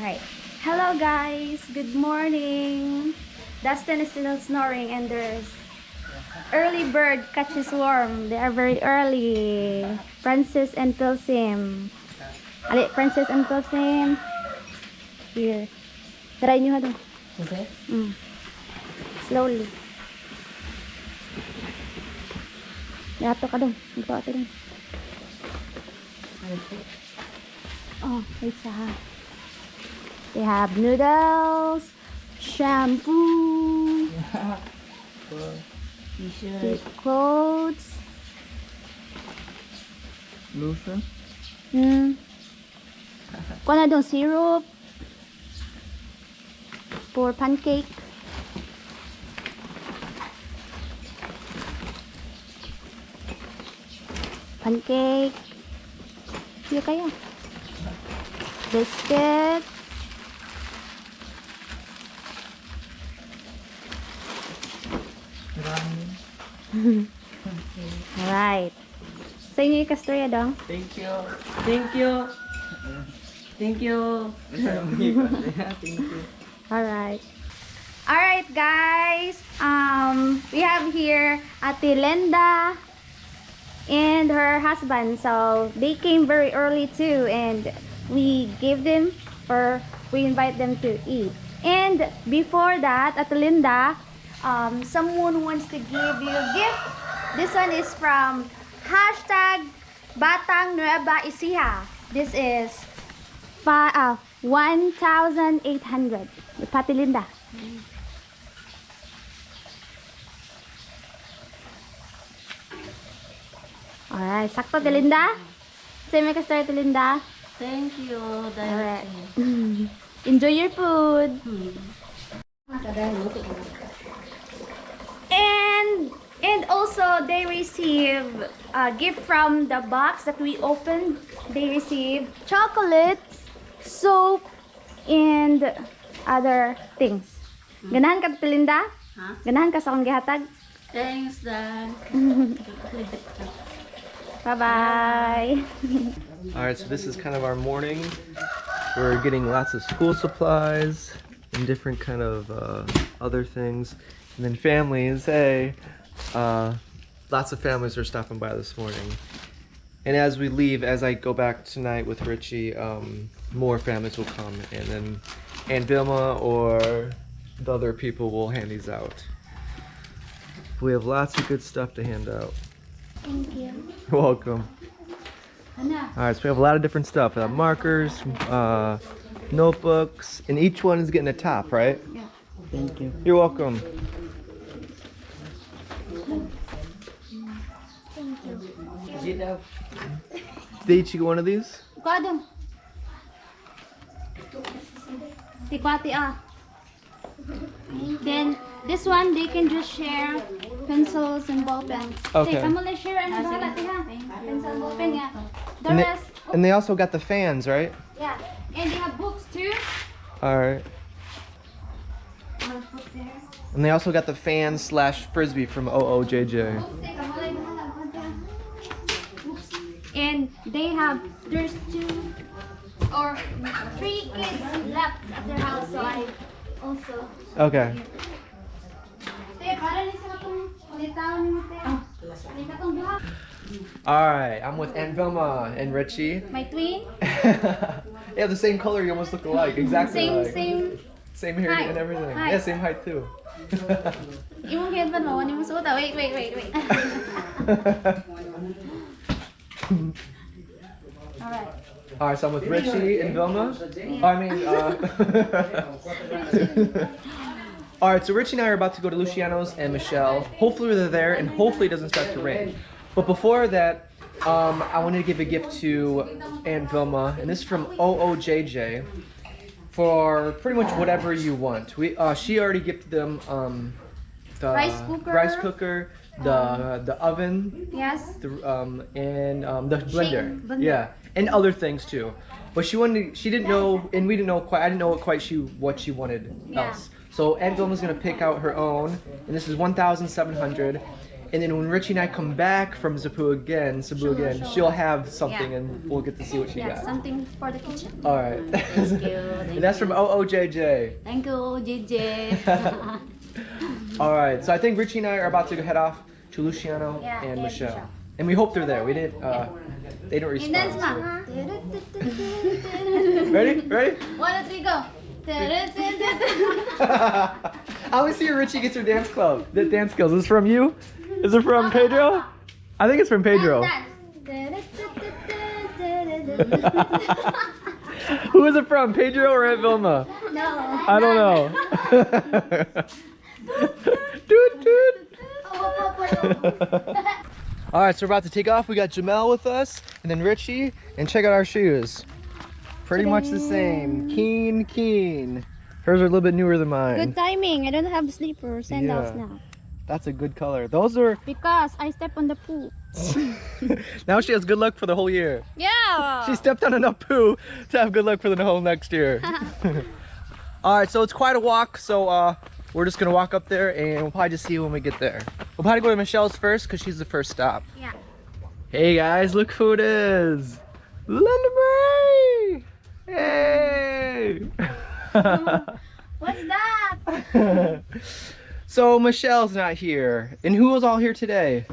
Alright. Hello guys! Good morning! Dustin is still snoring and there's early bird catches worm. They are very early. Francis and Pilsim. Ali, Francis and Pilsim. Here. Try nyo ha. Okay. Slowly. Yato ka dong. Ito ato dong. Oh, wait sa ha. They have noodles, shampoo, T-shirt, clothes, lotion. Kung na dong syrup for pancake. Pancake. Iya kaya. Biscuit. Alright. Sa inyo yung kastorya dong? Thank you. Thank you. Thank you. Thank you. Alright. Alright guys. We have here Ate Linda and her husband. So they came very early too, and we gave them, or we invite them to eat. And before that, Ate Linda, someone wants to give you a gift. This one is from #Batang Nueva Ecija. This is 1,800. Pati Linda. Alright, sakto ti Linda. Say may ka-start ti Linda. Thank you. Alright. Enjoy your food. And also they receive a gift from the box that we opened. They received chocolates, soap, and other things. Ganahan ka ti Linda? Huh? Ganahan ka sa akong gihatag? Thanks, Dad. Bye-bye. Alright, so this is kind of our morning. We're getting lots of school supplies and different kind of other things. And then families, hey, lots of families are stopping by this morning. And as we leave, as I go back tonight with Richie, more families will come. And then Aunt Vilma or the other people will hand these out. We have lots of good stuff to hand out. Thank you. You're welcome. Alright, so we have a lot of different stuff. Markers, notebooks, and each one is getting a top, right? Yeah. Thank you. You're welcome. Get up. Did they each get one of these? Kuha Tikwati Then this one they can just share pencils and ball pens. Okay. Kamu lang share ano bahala ha. Pencil and ball pen yeah. The And they, rest, and they also got the fans, right? yeah. And they have books too. Alright. I'll put there. And they also got the fans / frisbee from OOJJ. And they have, there's 2 or 3 kids left at their house, so I also. Okay. Te, para ni sa katong palitawan ni mo te. Ni katong duha. Alright, I'm with Aunt Vilma and Richie. My twin. They have the same color, you almost look alike. Exactly Same, alike. Same hair height. and everything. Height. Yeah, same height too. Imong headband mo, ano mo suot? Wait. Alright. Alright, so I'm with Richie and Vilma. Alright, so Richie and I are about to go to Luciano's and Michelle. Hopefully they're there and hopefully it doesn't start to rain. But before that, I wanted to give a gift to Aunt Vilma, and this is from OOJJ for pretty much whatever you want. She already gifted them the rice cooker, the oven, Yes. and the blender. blender. Yeah, and other things too. But she didn't know, and we didn't know quite. I didn't know what she wanted Yeah. else. So Aunt Vilma's gonna pick out her own, and this is 1,700. And then when Richie and I come back from Cebu again, she'll have something, Yeah. and we'll get to see what she Yeah, got. something for the kitchen. All right. Thank you. And that's from OOJJ. Thank you, JJ. All right. So I think Richie and I are about to head off to Luciano Yeah, and and Michelle. Michelle. And we hope they're there. We didn't. They didn't And dance respond. ma. So. Ready? Ready? 1, 2, 3, go. I always see Richie gets her dance club. The dance skills. Is this from you? Is it from Pedro? I think it's from Pedro. Dance. Who is it from? Pedro or Aunt Vilma? No. I don't know. Doot, doot. All right, so we're about to take off. We got Jamel with us, and then Richie, and check out our shoes. Pretty much the same. Keen. Hers are a little bit newer than mine. Good timing. I don't have sleepers sandals Yeah. now. That's a good color. Those are. Because I step on the poo. Now she has good luck for the whole year. Yeah. She stepped on enough poo to have good luck for the whole next year. All right, so it's quite a walk. So we're just gonna walk up there, and we'll probably just see you when we get there. We'll probably go to Michelle's first because she's the first stop. Yeah. Hey guys, look who it is! Linda Marie! Hey! What's that? So Michelle's not here, and who is all here today?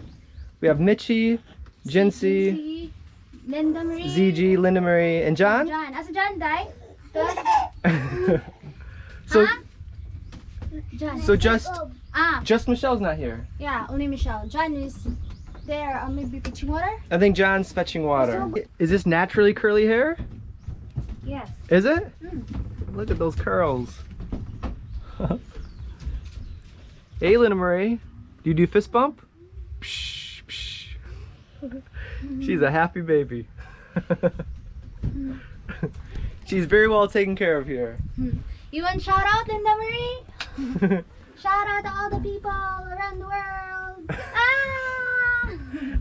We have Mitchie, Jinsey, Linda Marie. ZG, Linda Marie, and John. John. Asa John, Dai? So, Huh? John. so just Ah, Michelle's not here. yeah, only Michelle. John is there. Maybe pitching water? I think John's fetching water. Is this naturally curly hair? Yes. Is it? Look at those curls. Hey, Linda Marie. Do you do fist bump? Psh, psh. She's a happy baby. She's very well taken care of here. You want shout out, Linda Marie? Shout out to all the people around the world. Ah!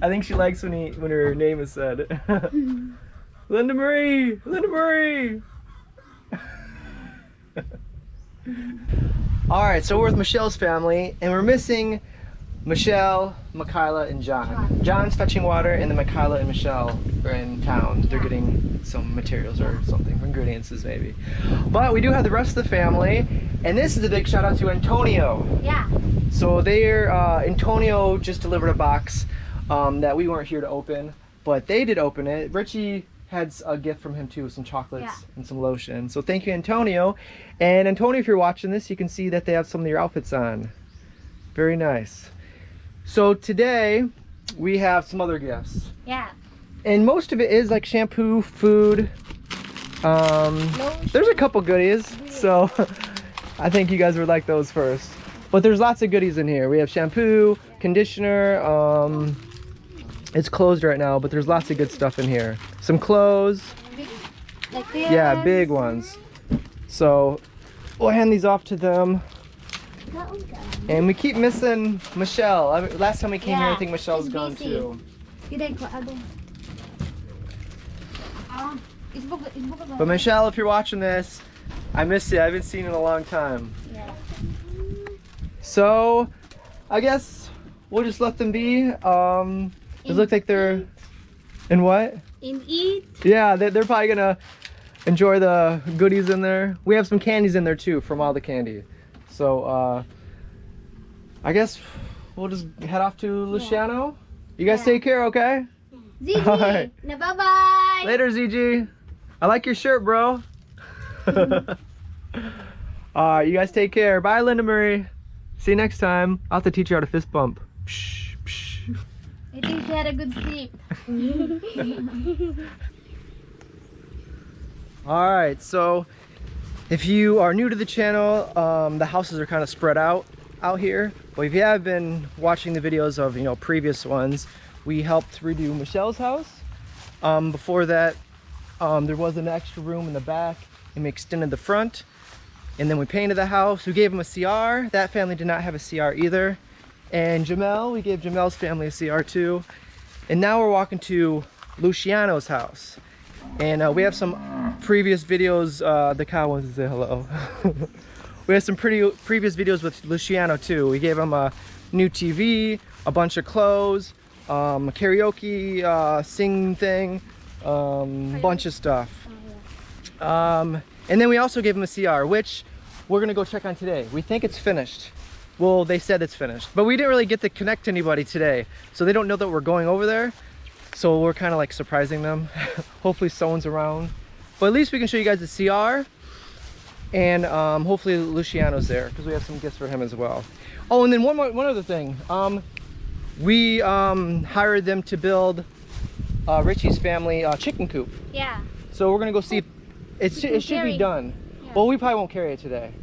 I think she likes when her name is said. Linda Marie! Linda Marie! Alright, so we're with Michelle's family, and we're missing Michelle, Michaela, and John. John's fetching water, and then Michaela and Michelle are in town. They're getting some materials or something, ingredients maybe. But we do have the rest of the family, and this is a big shout out to Antonio. Yeah. So Antonio just delivered a box that we weren't here to open, but they did open it. Richie had a gift from him too, some chocolates and some lotion. So thank you, Antonio. And Antonio, if you're watching this, you can see that they have some of your outfits on. Very nice. So today we have some other gifts. Yeah. And most of it is like shampoo, food. There's a couple goodies, so I think you guys would like those first. But there's lots of goodies in here. We have shampoo, conditioner, it's closed right now, but there's lots of good stuff in here. Some clothes. Like this. Yeah, big ones. So we'll hand these off to them. And we keep missing Michelle. Last time we came here, I think Michelle was she's gone busy. too. But Michelle, if you're watching this, I miss you. I haven't seen you in a long time. Yeah. So I guess we'll just let them be. It looks like they're in what? In eat. Yeah, they're probably gonna enjoy the goodies in there. We have some candies in there too from all the candy. So I guess we'll just head off to Luciano. You guys take care, okay? ZG. All right. Na bye-bye. Later, ZG. I like your shirt, bro. Alright, you guys take care. Bye, Linda Marie. See you next time. I'll have to teach you how to fist bump. Psh, psh. I think she had a good sleep. Alright, so if you are new to the channel, the houses are kind of spread out here. But if you have been watching the videos of previous ones, we helped redo Michelle's house. Before that, there was an extra room in the back, and we extended the front. And then we painted the house. We gave them a CR. That family did not have a CR either. And Jamel, we gave Jamel's family a CR too. And now we're walking to Luciano's house. And we have some previous videos. The cow wants to say hello. We have some previous videos with Luciano too. We gave him a new TV. a bunch of clothes, a karaoke sing thing, bunch of stuff. And then we also gave them a CR, which we're gonna go check on today. We think it's finished. Well, they said it's finished, but we didn't really get to connect to anybody today, so they don't know that we're going over there. So we're kind of like surprising them. Hopefully someone's around, but at least we can show you guys the CR, and hopefully Luciano's there because we have some gifts for him as well. Oh, and then one other thing. We hired them to build Richie's family chicken coop. Yeah. So we're gonna go see if it should be done. Yeah. Well, we probably won't carry it today.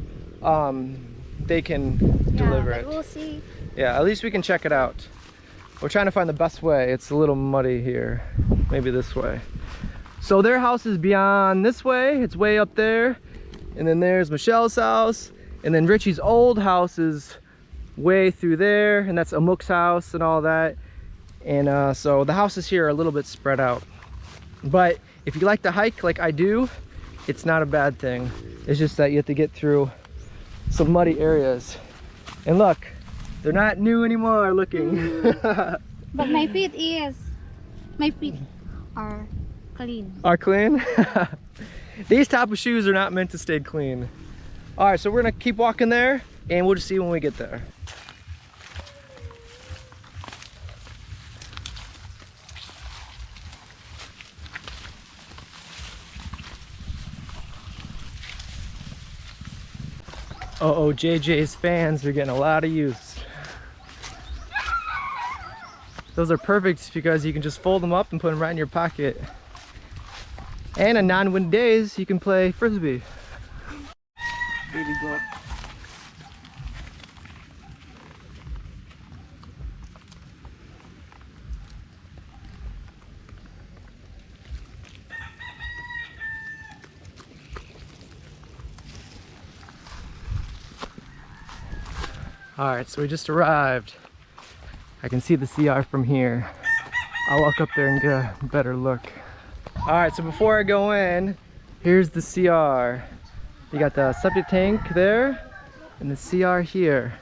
They can deliver but it. we'll see. Yeah, at least we can check it out. We're trying to find the best way. It's a little muddy here. Maybe this way. So their house is beyond this way. It's way up there. And then there's Michelle's house. And then Richie's old house is way through there. And that's Amuk's house and all that. And so the houses here are a little bit spread out. But if you like to hike like I do, it's not a bad thing. It's just that you have to get through some muddy areas. And look, they're not new anymore looking. But my feet are clean. Are clean? These type of shoes are not meant to stay clean. All right, so we're gonna keep walking there and we'll just see when we get there. Uh-oh, JJ's fans are getting a lot of use. Those are perfect because you can just fold them up and put them right in your pocket. And on non-wind days, you can play Frisbee. Baby goat. All right, so we just arrived. I can see the CR from here. I'll walk up there and get a better look. All right, so before I go in, here's the CR. You got the septic tank there and the CR here.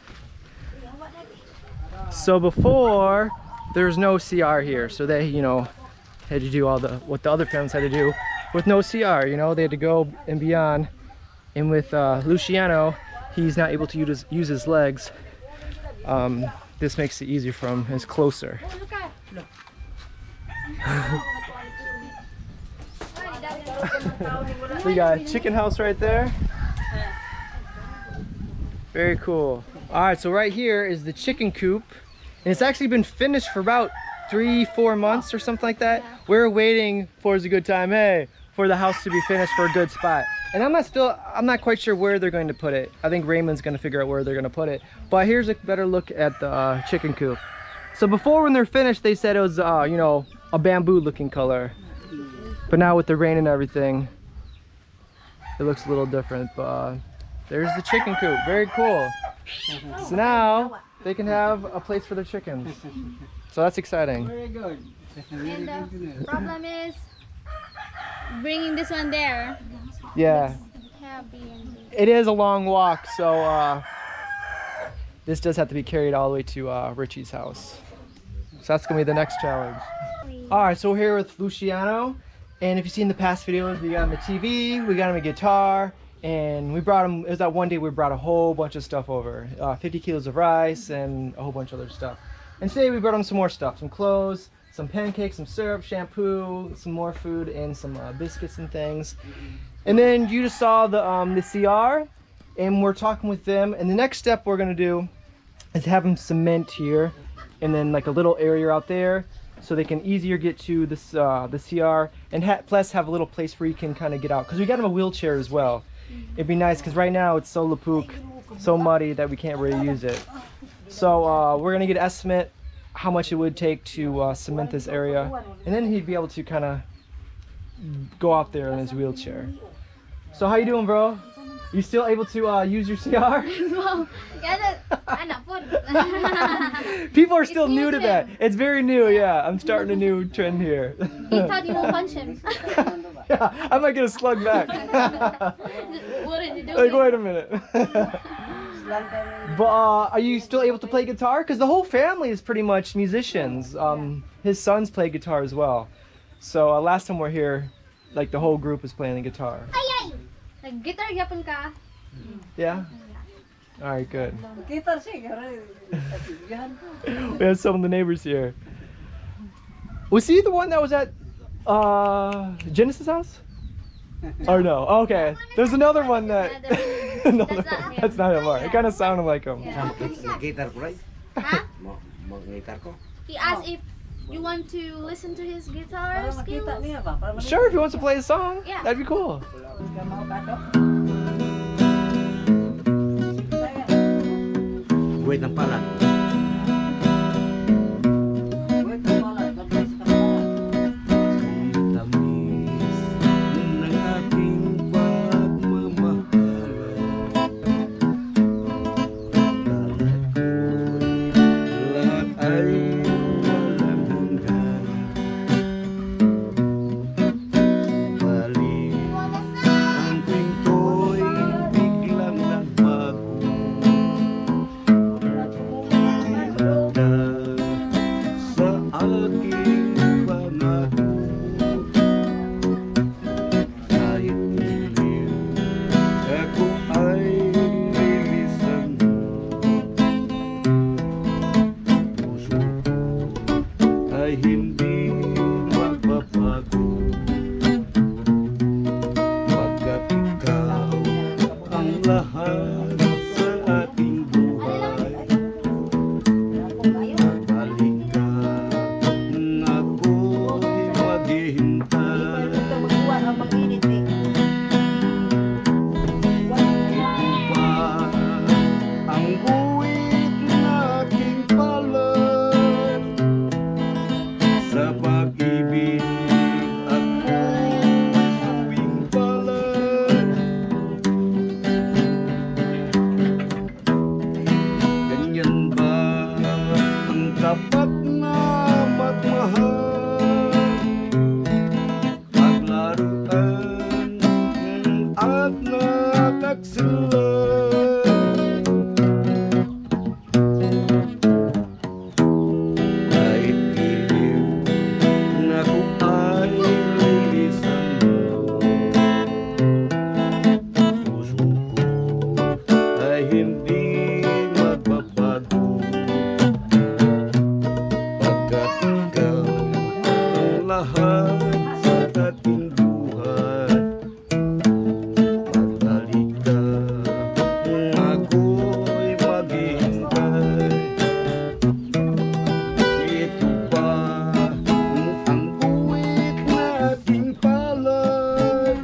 So before, there's no CR here. So they, you know, had to do all what the other families had to do with no CR, you know, they had to go and beyond. And with Luciano, he's not able to use his legs. This makes it easier for him. It's closer. We got a chicken house right there. Very cool. All right, so right here is the chicken coop, and it's actually been finished for about 3-4 months or something like that. We're waiting for a good time, hey, for the house to be finished for a good spot. And I'm not quite sure where they're going to put it. I think Raymond's going to figure out where they're going to put it. But here's a better look at the chicken coop. So before, when they're finished, they said it was, you know, a bamboo looking color. But now with the rain and everything, it looks a little different. But there's the chicken coop. Very cool. So now they can have a place for their chickens. So that's exciting. Very good. And the problem is bringing this one there. Yeah. Heavy and It is a long walk, so this does have to be carried all the way to Richie's house. So that's gonna be the next challenge. All right, so we're here with Luciano, and if you've seen the past videos, we got him a TV, we got him a guitar, and we brought him, it was that one day we brought a whole bunch of stuff over, 50 kilos of rice and a whole bunch of other stuff. And today we brought him some more stuff, some clothes, some pancakes, some syrup, shampoo, some more food, and some biscuits and things. And then you just saw the CR, and we're talking with them. And the next step we're gonna do is have them cement here, and then like a little area out there, so they can easier get to this the CR, and plus have a little place where you can kind of get out. Cause we got them a wheelchair as well. It'd be nice, cause right now it's so lapook, so muddy that we can't really use it. So we're gonna get an estimate how much it would take to cement this area, and then he'd be able to kind of go out there in his wheelchair. So how you doing, bro? You still able to use your CR? People are still new to that. It's very new, yeah. I'm starting a new trend here. he thought you would punch him. Yeah, I might get a slug back. What did you do? Like, wait a minute. But are you still able to play guitar? Because the whole family is pretty much musicians. His sons play guitar as well. So last time we're here, like the whole group is playing the guitar. Nag-guitar yapon ka? Yeah? Alright, good. We have some of the neighbors here. Was he the one that was at Genesis' house? Or no? Okay. There's another one that... that's not him. It kind of sounded like him. Gitar ko right? Ha? Mag-gitar ko. He asked if you want to listen to his guitar skills. Sure, if he wants to play a song, Yeah. that'd be cool. Guhit ng palad. Tamis ng aking pagmamahal. Lahat ay walang hanggan. Balik ang pinto'y biglang nagbago. Sa aking pangako, kahit iliw, ako ay lilisan mo. Puso ko ay hindi magbabago, pagkat ikaw ang lahat sa ating buhay. Balik ka, ako'y maghihintay. Ito ba ang guhit nating palad? Sa pag-ibig ako'y suwing palad. Ganyan ba ang tapat na magmahal? Paglaruan at nakakasila. Kahit iliw na kung ay lilisan mo. Puso ko ay hindi magbabago, pagkat ikaw ang lahat sa ating buhay. Pagbalik ka, ako'y maghihintay. Ito ba ang guhit nating palad?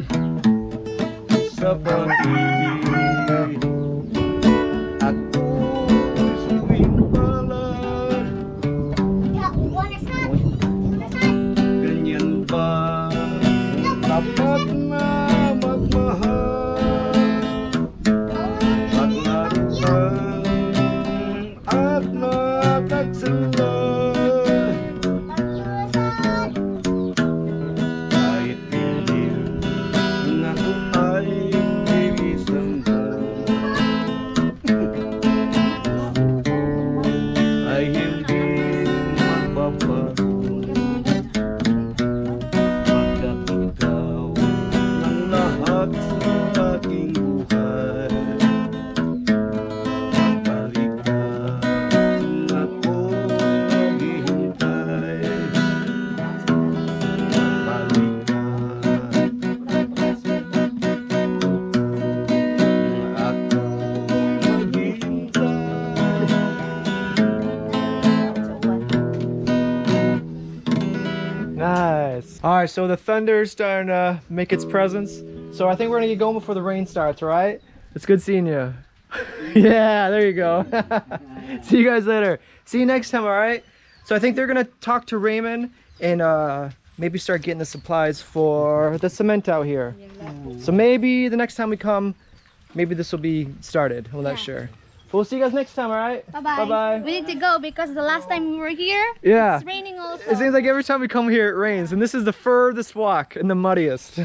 Sa pag-ibig ako'y suwing palad. Ganyan ba tapat na magmahal? Paglaruan at nakakagsala. Kahit iliw na kung ay lilisan mo. Ay hindi magbabago, pagkat ikaw ang lahat sa aking buhay. Pagbalik ka, ako'y maghihintay. Pagbalik ka, ako'y maghihintay. Nice. All right, so the thunder's starting to make its presence. So I think we're gonna get going before the rain starts, all right? It's good seeing you. Yeah, there you go. See you guys later. See you next time, all right? So I think they're gonna talk to Raymond and maybe start getting the supplies for the cement out here. So maybe the next time we come, maybe this will be started. I'm not sure. But we'll see you guys next time, all right? Bye-bye. Bye-bye. We need to go because the last time we were here, Yeah. it's raining also. It seems like every time we come here it rains, and this is the furthest walk and the muddiest.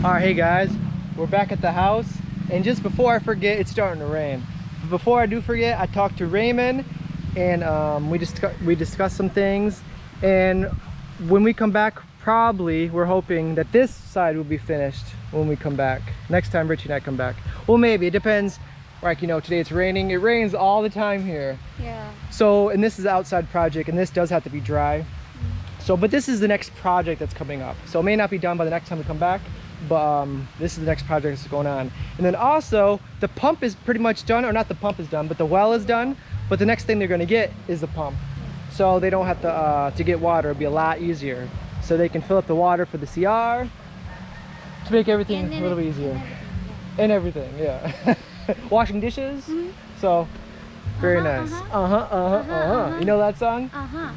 Alright, hey guys, we're back at the house And just before I forget, it's starting to rain. But before I do forget, I talked to Raymond, and we discussed some things. And when we come back, probably we're hoping that this side will be finished when we come back. Next time Richie and I come back. Well, maybe it depends. Like, you know, today it's raining. It rains all the time here. Yeah. So, and this is an outside project, and this does have to be dry. So, but this is the next project that's coming up. So it may not be done by the next time we come back, but this is the next project that's going on. And then also, the pump is pretty much done, or not the pump is done, but the well is done. But the next thing they're gonna get is the pump. So they don't have to get water. It'll be a lot easier. So they can fill up the water for the CR to make everything a little bit easier. And everything, yeah. Washing dishes. So, very nice. You know that song?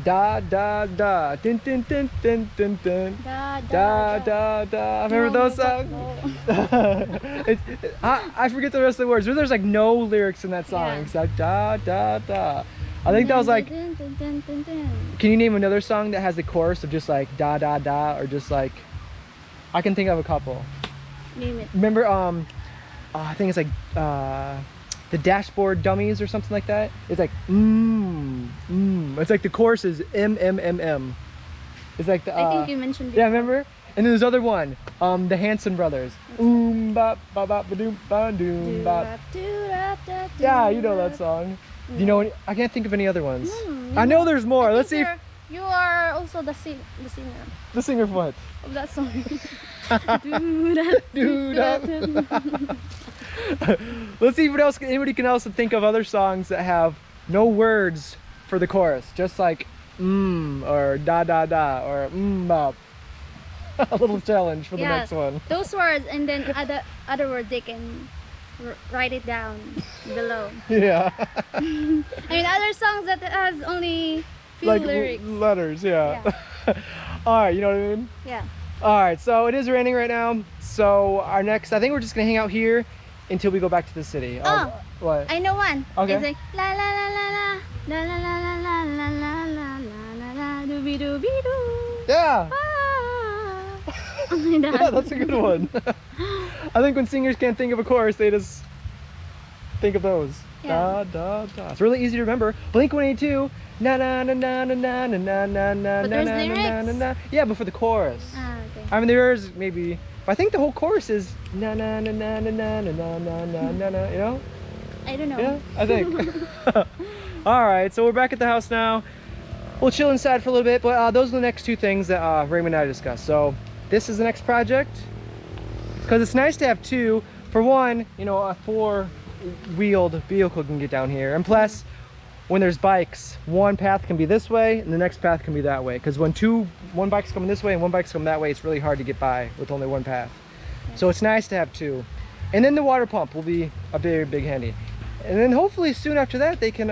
Da da da, din din din din din din. Da da da. Remember those songs? I forget the rest of the words. But there's like no lyrics in that song. Yeah. It's like da da da. I think that was like. Can you name another song that has the chorus of just like da da da, or just like? I can think of a couple. Name it. Remember, I think it's like the Dashboard Dummies or something like that. It's like It's like the chorus is M. It's like the. I think you mentioned it. Yeah, remember? And then there's other one, the Hanson Brothers. Bop ba ba ba doom ba doom bop. Yeah, you know that song. Do you know any, I can't think of any other ones. I know there's more. Let's see. You are also the singer. The singer of what? Of that song. Do that. Let's see what else anybody can also think of other songs that have no words for the chorus, just like or da da da or bop. A little challenge for the next one. Those words, and then other words they can write it down below. Yeah. I mean, other songs that has only few like lyrics. letters, yeah. All right, you know what I mean? Yeah. All right, so it is raining right now. So our next, I think we're just gonna hang out here until we go back to the city. Oh, what? I know one. Okay. It's like la la la la la la la la la la la la la la dooby dooby doo. Yeah. Like that. Yeah, that's a good one. I think when singers can't think of a chorus, they just think of those. Yeah. Da da da. It's really easy to remember. Blink 182. Na na na na na na na na na na But there's na lyrics. na na na. Yeah, but for the chorus. Ah, okay. I mean, there's maybe. But I think the whole chorus is na na na na na na na na na na na na. You know? I don't know. Yeah, I think. All right, so we're back at the house now. We'll chill inside for a little bit, but those are the next two things that Raymond and I discussed. So this is the next project, because it's nice to have two. For one, you know, a four-wheeled vehicle can get down here, and plus, when there's bikes, one path can be this way, and the next path can be that way. Because when one bike's coming this way and one bike's coming that way, it's really hard to get by with only one path. So it's nice to have two. And then the water pump will be a very big handy. And then hopefully soon after that they can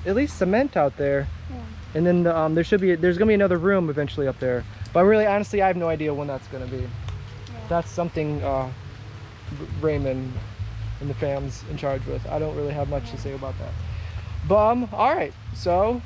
at least cement out there. Yeah. And then there's gonna be another room eventually up there. But really, honestly, I have no idea when that's gonna be. Yeah. That's something Raymond and the fam's in charge with. I don't really have much to say about that. But all right, so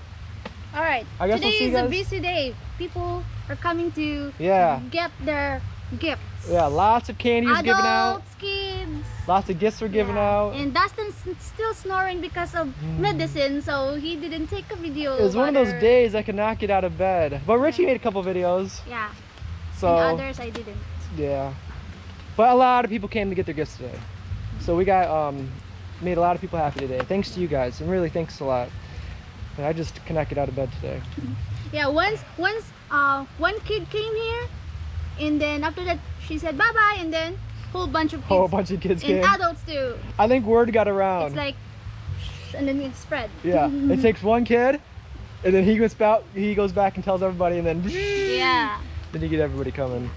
All right. I guess Today we'll see you is a guys. busy day. People are coming to Yeah. get their gifts. Yeah, lots of candy was given out. Adults, kids. Lots of gifts were given Yeah. out. And Dustin's still snoring because of medicine, so he didn't take a video. It was one of those days I could not get out of bed. But Richie made a couple videos. Yeah. So And others I didn't. yeah. But a lot of people came to get their gifts today. So we got made a lot of people happy today. Thanks to you guys, and really thanks a lot. And I just could not get out of bed today. Yeah, once one kid came here, and then after that she said bye bye, and then whole bunch of kids. Whole bunch of kids and came. adults too. I think word got around. It's like, and then it spread. Yeah, it takes one kid, and then he goes back and tells everybody, and then Yeah. then you get everybody coming.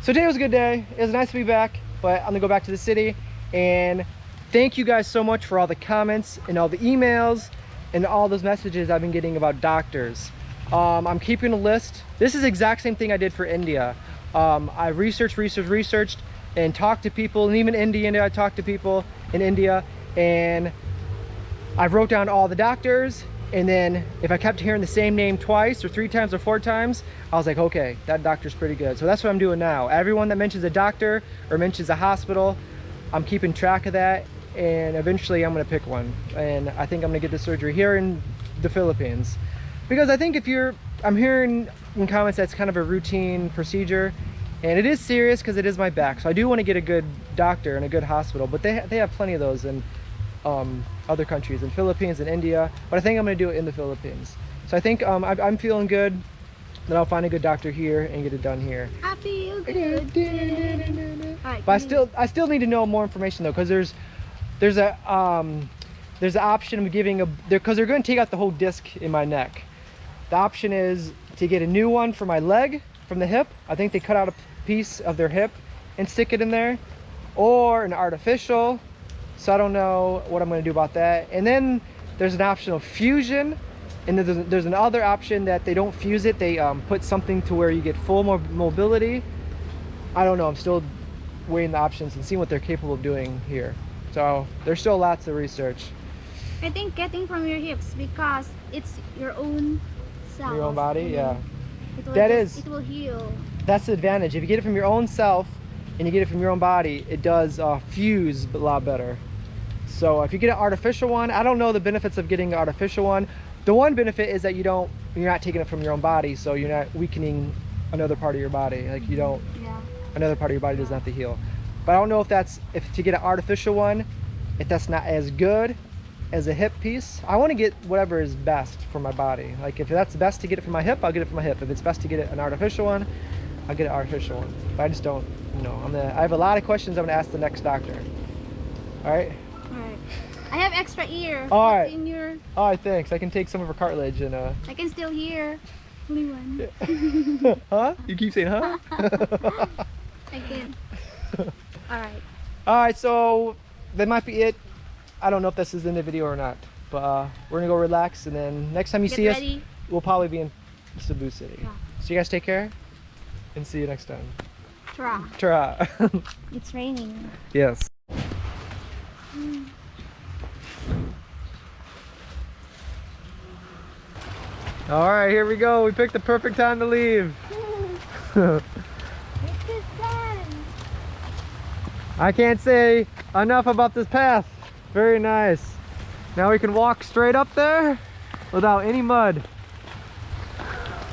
So today was a good day. It was nice to be back, but I'm gonna go back to the city. And thank you guys so much for all the comments and all the emails and all those messages I've been getting about doctors. I'm keeping a list. This is the exact same thing I did for India. I researched and talked to people, and even India, I talked to people in India, and I wrote down all the doctors. And then if I kept hearing the same name twice or 3 times or 4 times, I was like, okay, that doctor's pretty good. So that's what I'm doing now. Everyone that mentions a doctor or mentions a hospital, I'm keeping track of that, and eventually I'm gonna pick one. And I think I'm gonna get the surgery here in the Philippines, because I think I'm hearing in comments that's kind of a routine procedure, and it is serious because it is my back. So I do want to get a good doctor and a good hospital, but they have plenty of those in other countries, in Philippines and India. But I think I'm gonna do it in the Philippines. So I think I'm feeling good. Then I'll find a good doctor here and get it done here. I feel good. Alright, But I still need to know more information though, because there's an option of giving because they're going to take out the whole disc in my neck. The option is to get a new one for my leg from the hip. I think they cut out a piece of their hip and stick it in there, or an artificial. So I don't know what I'm going to do about that. And then there's an option of fusion. And then there's another option that they don't fuse it. They put something to where you get full mobility. I don't know. I'm still weighing the options and seeing what they're capable of doing here. So there's still lots of research. I think getting from your hips, because it's your own self. Your own body, yeah. It will heal. That's the advantage. If you get it from your own self and you get it from your own body, it does fuse a lot better. So if you get an artificial one, I don't know the benefits of getting an artificial one. The one benefit is that you're not taking it from your own body, so you're not weakening another part of your body. Like another part of your body doesn't have to heal. But I don't know if to get an artificial one, if that's not as good as a hip piece. I want to get whatever is best for my body. Like if that's best to get it from my hip, I'll get it from my hip. If it's best to get an artificial one, I'll get an artificial one. But I just don't know. I have a lot of questions I'm gonna ask the next doctor. All right. I have extra ear. All right. In your... All right, thanks. I can take some of her cartilage and I can still hear. Only one. Huh? You keep saying huh? I can. All right. All right, so that might be it. I don't know if this is in the video or not, but we're gonna go relax, and then next time you see us, we'll probably be in Cebu City. Yeah. So you guys take care, and see you next time. Try. Tara. It's raining. Yes. All right, here we go. We picked the perfect time to leave. I can't say enough about this path. Very nice. Now we can walk straight up there without any mud.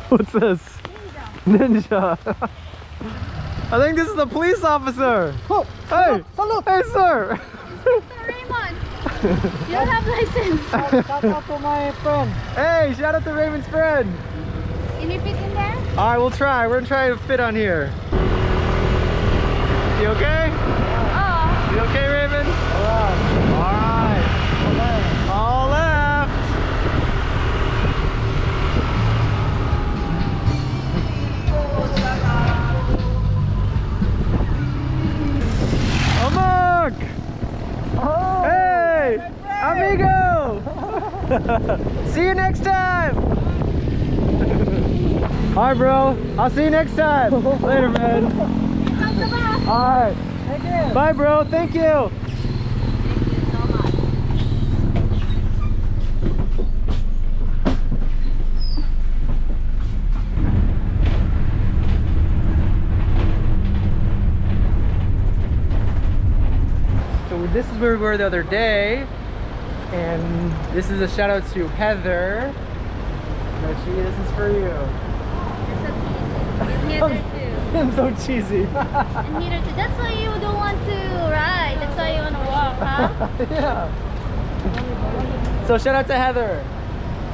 What's this? Ninja. I think this is the police officer. Oh, hey, salute. Hey, sir. Raymond, you don't have license. Shout out to my friend. Hey, shout out to Raymond's friend. Can you fit in there? All right, we'll try. We're gonna try to fit on here. You okay? You okay, Raymond? All right. All left. Amok! Hey! Amigo! See you next time! Alright, bro. I'll see you next time. Later, man. Alright. Bye, bro. Thank you. So this is where we were the other day, and this is a shout out to Heather. This is for you. I'm so cheesy. And neither too. That's why you don't want to ride. That's why you want to walk, huh? Yeah. So shout out to Heather.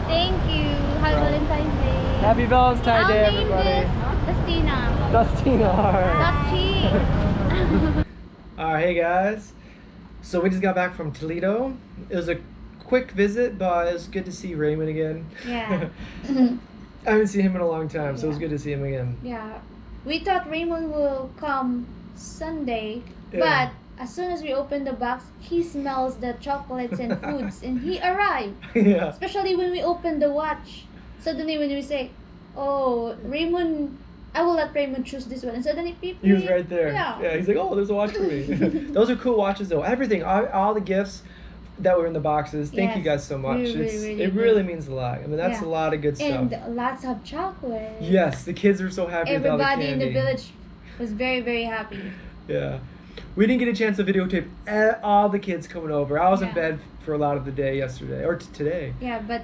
Thank you. Happy Valentine's Day. Happy Valentine's Day, I'll name everybody. this Dustina. Dustina, alright. Dusty. Alright, hey guys. So we just got back from Toledo. It was a quick visit, but it was good to see Raymond again. Yeah. I haven't seen him in a long time, so it was good to see him again. Yeah. We thought Raymond will come Sunday, Yeah. but as soon as we opened the box, he smells the chocolates and foods, and he arrived. Yeah. Especially when we opened the watch. Suddenly when we say, oh, Raymond, I will let Raymond choose this one. And suddenly people... He was right there. Yeah. He's like, oh, there's a watch for me. Those are cool watches though. Everything, all the gifts that were in the boxes. Thank you guys so much. It really means a lot. I mean, that's a lot of good stuff. And lots of chocolate. Yes, the kids were so happy with all the Everybody candy. in the village was very, very happy. Yeah. We didn't get a chance to videotape all the kids coming over. I was in Yeah. bed for a lot of the day yesterday, or today. Yeah, but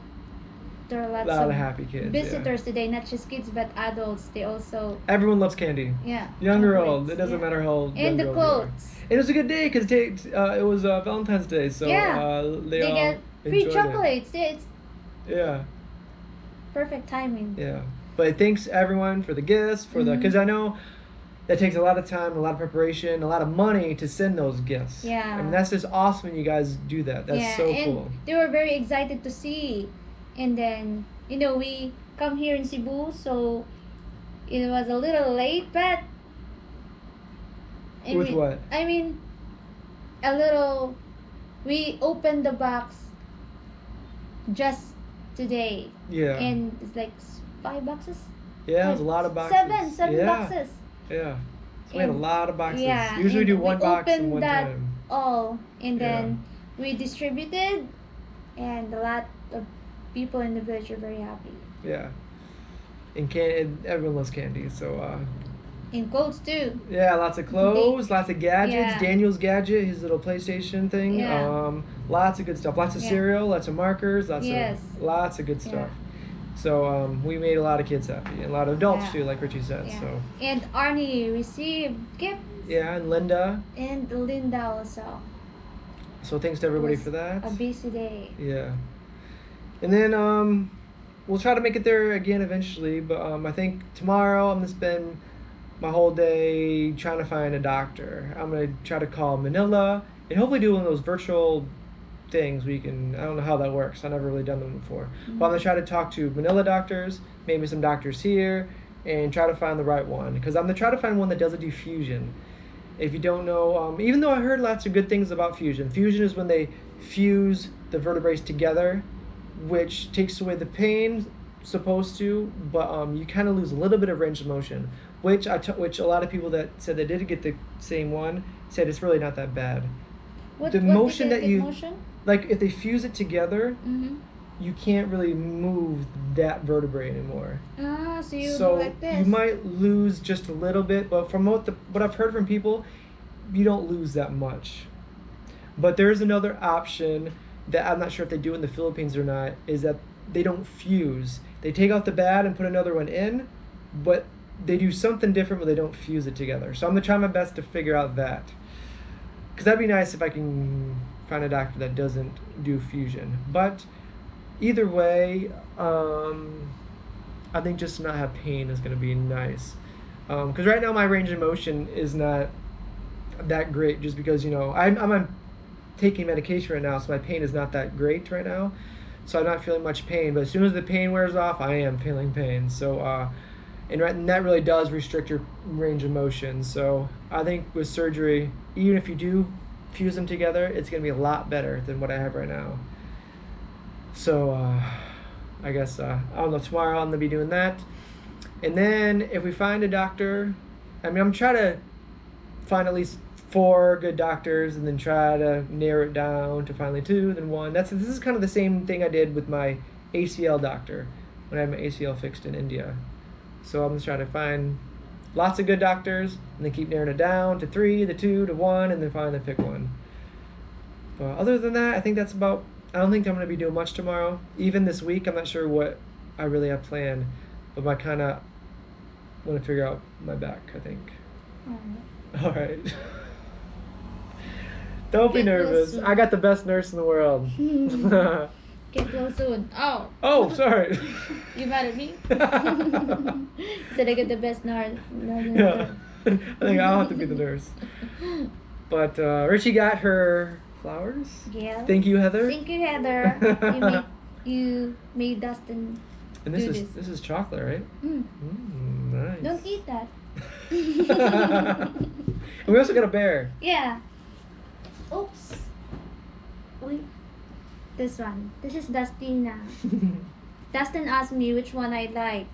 there are A lots lot of of happy kids. visitors today, not just kids but adults. They also Yeah. Everyone loves candy. yeah. Young or old, chocolates, it doesn't yeah. matter how old. And the young or old you are. clothes. It was a good day because it was Valentine's Day, so Yeah. they They all get free enjoyed chocolates. Yeah, it's it. Yeah, perfect timing. yeah. But thanks everyone for the gifts, for the Mhm. because I know that takes a lot of time, a lot of preparation, a lot of money to send those gifts. Yeah. I mean that's just awesome when you guys do that. That's yeah, so and cool. they were very excited to see. And then, you know, we come here in Cebu, so it was a little late, but With what? I mean, a little. We opened the box just today, Yeah. and it's like 5 boxes. Yeah, it was a lot of boxes. Seven yeah. boxes. Yeah. So we had a And- lot of boxes. Yeah, Usually we and do one box in opened one that time. all, and Yeah. then we distributed, and a lot of people in the village are very happy. Yeah. And everyone loves candy, so And clothes too. yeah, lots of clothes, lots of gadgets. Yeah. Daniel's gadget, his little PlayStation thing. Yeah. Lots of good stuff. Lots of Yeah. cereal, lots of markers, Yes. lots of good Yeah. stuff. So we made a lot of kids happy, and a lot of adults Yeah. too, like Richie said. Yeah. So And Arnie received gifts, yeah, and Linda. and Linda also. So thanks to everybody was for that. A busy day. Yeah. And then we'll try to make it there again eventually, but I think tomorrow I'm gonna spend my whole day trying to find a doctor. I'm gonna try to call Manila and hopefully do one of those virtual things where you can, I don't know how that works. I've never really done them before. But I'm gonna try to talk to Manila doctors, maybe some doctors here, and try to find the right one. Because I'm gonna try to find one that doesn't do fusion. If you don't know, even though I heard lots of good things about fusion, fusion is when they fuse the vertebrae together, which takes away the pain, supposed to, but you kind of lose a little bit of range of motion, which which a lot of people that said they did get the same one said it's really not that bad. The motion that you- motion? Like if they fuse it together, Mm-hmm. you can't really move that vertebrae anymore. Ah, so you So go like this. you might lose just a little bit, but from what I've heard from people, you don't lose that much. But there is another option that I'm not sure if they do in the Philippines or not, is that they don't fuse. They take out the bad and put another one in, but they do something different where they don't fuse it together. So I'm gonna try my best to figure out that. Because that'd be nice if I can find a doctor that doesn't do fusion. But either way, I think just to not have pain is gonna be nice. Because right now my range of motion is not that great, just because I'm on taking medication right now, so my pain is not that great right now. So I'm not feeling much pain. But as soon as the pain wears off, I am feeling pain. So and that really does restrict your range of motion. So I think with surgery, even if you do fuse them together, it's gonna be a lot better than what I have right now. So I guess I don't know, tomorrow I'm gonna be doing that. And then if we find a doctor, I'm trying to find at least 4 good doctors and then try to narrow it down to finally 2, then 1. This is kind of the same thing I did with my ACL doctor when I had my ACL fixed in India. So I'm just trying to find lots of good doctors and then keep narrowing it down to 3, to 2, to 1, and then finally pick one. But other than that, I think that's about. I don't think I'm going to be doing much tomorrow. Even this week, I'm not sure what I really have planned, but I kind of want to figure out my back, I think. All right. Don't be Get well nervous. soon. I got the best nurse in the world. Get well soon. Oh. Oh, sorry. You mad at me? Said I get the best nurse. Yeah. I think I'll have to be the nurse. But Richie got her flowers. Yeah. Thank you, Heather. Thank you, Heather. You made Dustin. And this do is this. chocolate, right? Mm. Nice. Don't eat that. And we also got a bear. Yeah. Oops. Wait. This one. This is Dustina. Dustin asked me which one I like.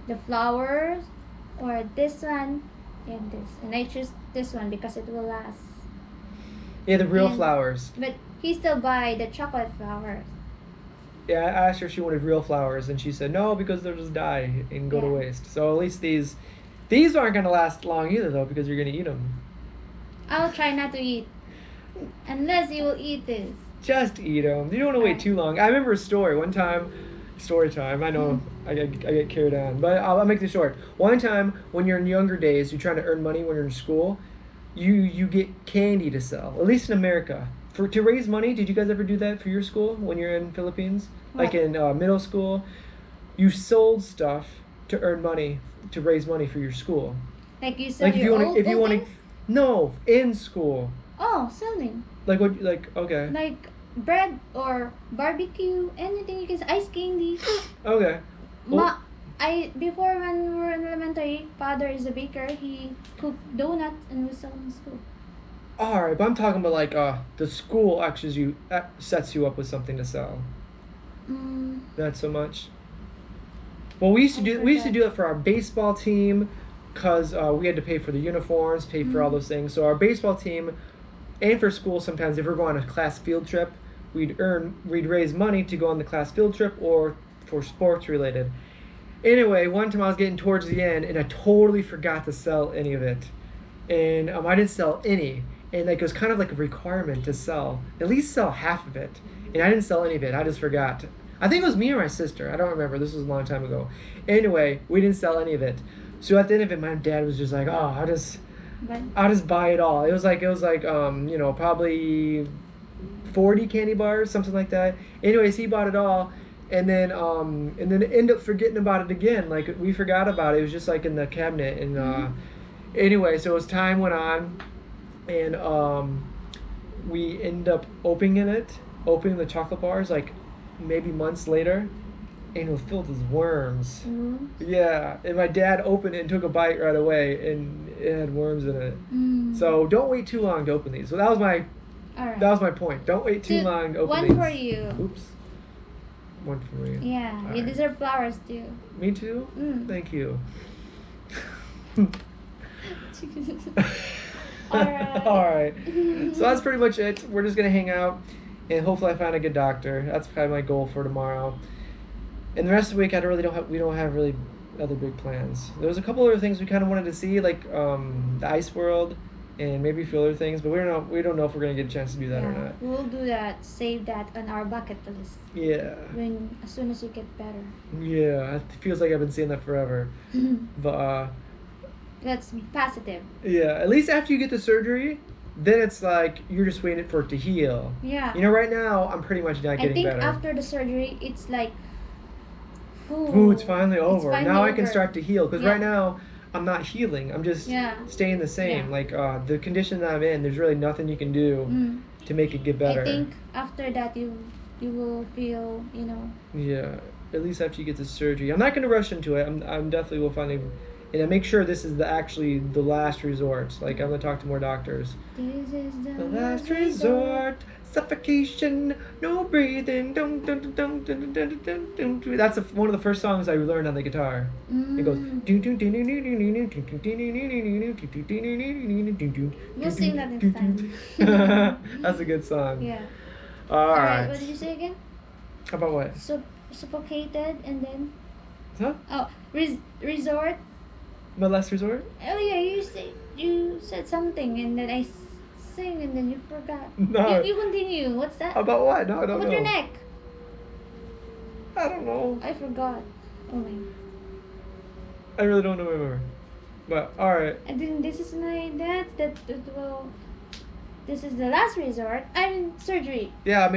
The flowers or this one and this. And I choose this one because it will last. Yeah, the real And- flowers. But he still buy the chocolate flowers. Yeah, I asked her if she wanted real flowers, and she said no because they'll just die and go to Yeah. waste. So at least these aren't gonna last long either though, because you're gonna eat them. I'll try not to eat. Unless you will eat this. Just eat them. You don't want to wait Right. too long. I remember a story one time. Story time. I know I get carried on, but I'll make this short. One time when you're in younger days, you're trying to earn money when you're in school. You get candy to sell. At least in America, to raise money. Did you guys ever do that for your school when you're in Philippines? Like What? in middle school, you sold stuff to earn money to raise money for your school. Like you sell Like if you your want old to, if you want to, things? no, in school. Oh, selling. Like what? Like okay, Like bread or barbecue, anything you can ice candy. okay. Well- Before when we were in elementary, father is a baker. He cooked donuts and we sell in school. All right, but I'm talking about like the school actually sets you up with something to sell. Mm, Not so much. Well, we used to do it for our baseball team, cause we had to pay for the uniforms, pay for all those things. So our baseball team, and for school sometimes if we're going on a class field trip, we'd raise money to go on the class field trip or for sports related. Anyway, one time I was getting towards the end and I totally forgot to sell any of it, and I didn't sell any, and like it was kind of like a requirement to sell at least sell half of it, and I didn't sell any of it. I just forgot. I think it was me or my sister. I don't remember. This was a long time ago. Anyway, we didn't sell any of it. So at the end of it, my dad was just like, "Oh, I'll just buy it all." It was like probably 40 candy bars, something like that. Anyways, he bought it all, and then ended up forgetting about it again. Like we forgot about it. It was just like in the cabinet, and anyway, so as time went on, and we ended up opening the chocolate bars like maybe months later, and it was filled with worms. Yeah, and my dad opened it and took a bite right away, and it had worms in it. So don't wait too long to open these. So that was my Alright. that was my point. Don't wait too long to open One these. for you. Oops. One for me. Yeah, you Alright. deserve flowers too. Me too. Mm. Thank you. Alright. All right. So that's pretty much it. We're just gonna hang out, and hopefully I find a good doctor. That's kind of my goal for tomorrow. And the rest of the week, we don't have really other big plans. There was a couple other things we kind of wanted to see, like the ice world, and maybe a few other things. But we don't know if we're gonna get a chance to do that or Yeah, not. we'll do that. Save that on our bucket list. Yeah. As soon as you get better. Yeah. It feels like I've been saying that forever. But That's positive. yeah. At least after you get the surgery, then it's like you're just waiting for it to heal. Yeah. You know, right now I'm pretty much not I getting think better. after the surgery, it's like, Ooh, it's finally over. finally Now I can over. start to heal. Because Yeah. right now, I'm not healing. I'm just Yeah. staying the same. Yeah. Like the condition that I'm in, there's really nothing you can do Mm. to make it get better. I think after that you will feel, Yeah. At least after you get the surgery, I'm not going to rush into it. I'm definitely will finally, and I make sure this is actually the last resort. Like I'm going to talk to more doctors. this is The last resort, suffocation, no breathing. Dun, dun, dun, dun, dun, dun, dun, dun, dun. That's one of the first songs I learned on the guitar. It goes. We'll sing that next time. That's a good song. Yeah. All Alright, what did right. you say again? About what? Suffocated and then Huh? resort. My last resort? Oh yeah, you said something and then I sing and then you forgot. No. You continue. What's that? About what? No, I don't About know. your neck. I don't know. I forgot. Oh my. I really don't know remember. But all right. And then this is my this is the last resort. I'm in surgery. Yeah, I'll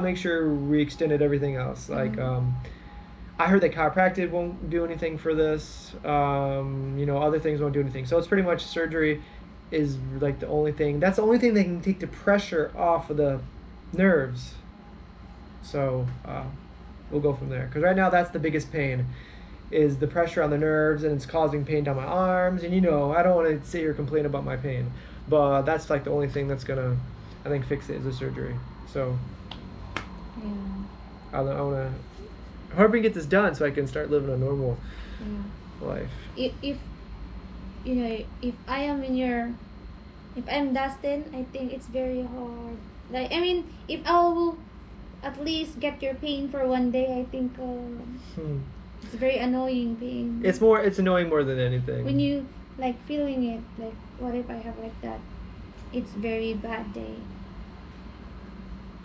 make sure we extended everything else. Like I heard that chiropractic won't do anything for this. Other things won't do anything. So it's pretty much surgery is like the only thing. That's the only thing that can take the pressure off of the nerves. So we'll go from there. Because right now that's the biggest pain, is the pressure on the nerves, and it's causing pain down my arms. And I don't want to sit here and complain about my pain, but that's like the only thing that's gonna, I think, fix it is the surgery. So Yeah. I want to hurry and get this done so I can start living a normal Yeah. life. If if I'm Dustin, I think it's very hard. Like if I will at least get your pain for one day, I think it's very annoying pain. It's annoying more than anything. when like feeling it. Like, what if I have like that? It's very bad day.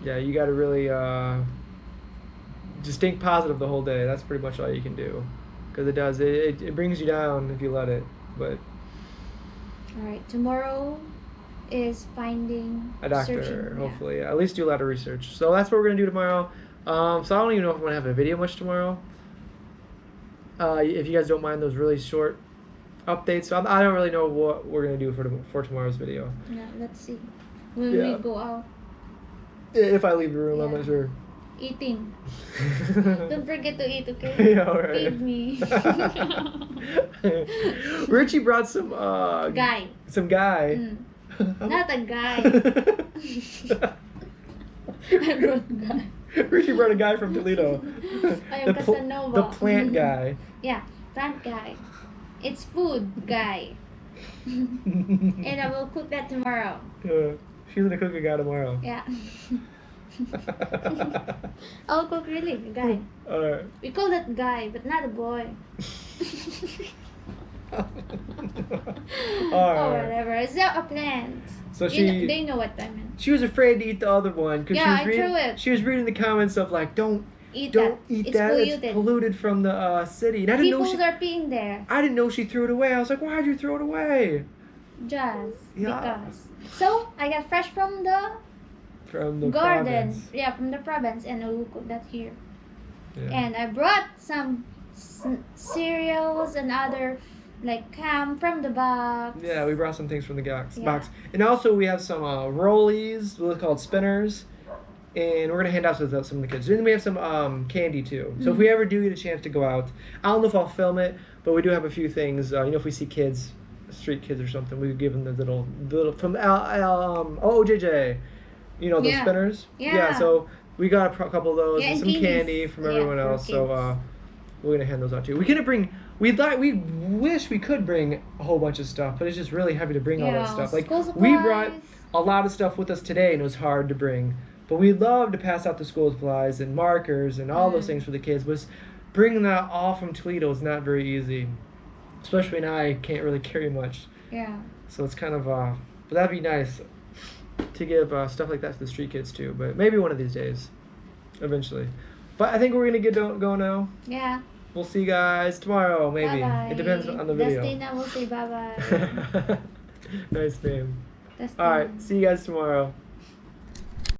Yeah, you got to really just think positive the whole day. That's pretty much all you can do, because it does. It brings you down if you let it. But All right, tomorrow is finding a doctor, searching, yeah. hopefully. At least do a lot of research. So that's what we're gonna do tomorrow. So I don't even know if I'm gonna have a video much tomorrow. If you guys don't mind those really short updates, so I don't really know what we're gonna do for tomorrow's video. Yeah, let's see. When Yeah. we go out If I leave the room, I'm Yeah. not sure. eating. Don't forget to eat, okay? Yeah, all right. Feed me. Richie brought some Guy. Some guy. Mm. Not a guy. I wrote guy. Richie brought a guy from Toledo. I am Casanova. The plant guy. Yeah, plant guy. It's food guy. And I will cook that tomorrow. She's gonna cook a guy tomorrow. Yeah. I'll cook really a guy. Alright. We call that guy, but not a boy. Oh, Alright. whatever. It's not a plant. So They know what I meant. she was afraid to eat the other one because Yeah, I she was reading. threw it. She was reading the comments of like, don't Eat don't that. eat It's that. polluted. It's polluted from the city. And I didn't know People she. are peeing there. I didn't know she threw it away. I was like, why'd you throw it away? Just Yeah. because. So I got fresh from the From the garden. province. Yeah, from the province, and I will cook that here. Yeah. And I brought some cereals and other like ham from the box. Yeah, we brought some things from the box. Yeah. And also we have some rollies, what are called spinners, and we're gonna hand out to some of the kids. And then we have some candy too. So if we ever do get a chance to go out, I don't know if I'll film it, but we do have a few things. If we see kids, street kids or something, we give them the little from OJJ, those Yeah. spinners. Yeah. So we got a couple of those Yeah, and and some candies. candy from Yeah, everyone for else. So kids. we're gonna hand those out too. We couldn't bring. We wish we could bring a whole bunch of stuff, but it's just really heavy to bring all that Yeah, stuff. Like school we brought supplies. a lot of stuff with us today, and it was hard to bring. But we'd love to pass out the school supplies and markers and all those things for the kids. But bringing that all from Toledo is not very easy, especially when I can't really carry much. Yeah. So it's kind of but that'd be nice to give stuff like that to the street kids too. But maybe one of these days, eventually. But I think we're gonna get go now. Yeah. We'll see you guys tomorrow, maybe. Bye-bye. It depends on the video. Dustin, I will say bye bye. Nice name. Dustin. Alright, see you guys tomorrow.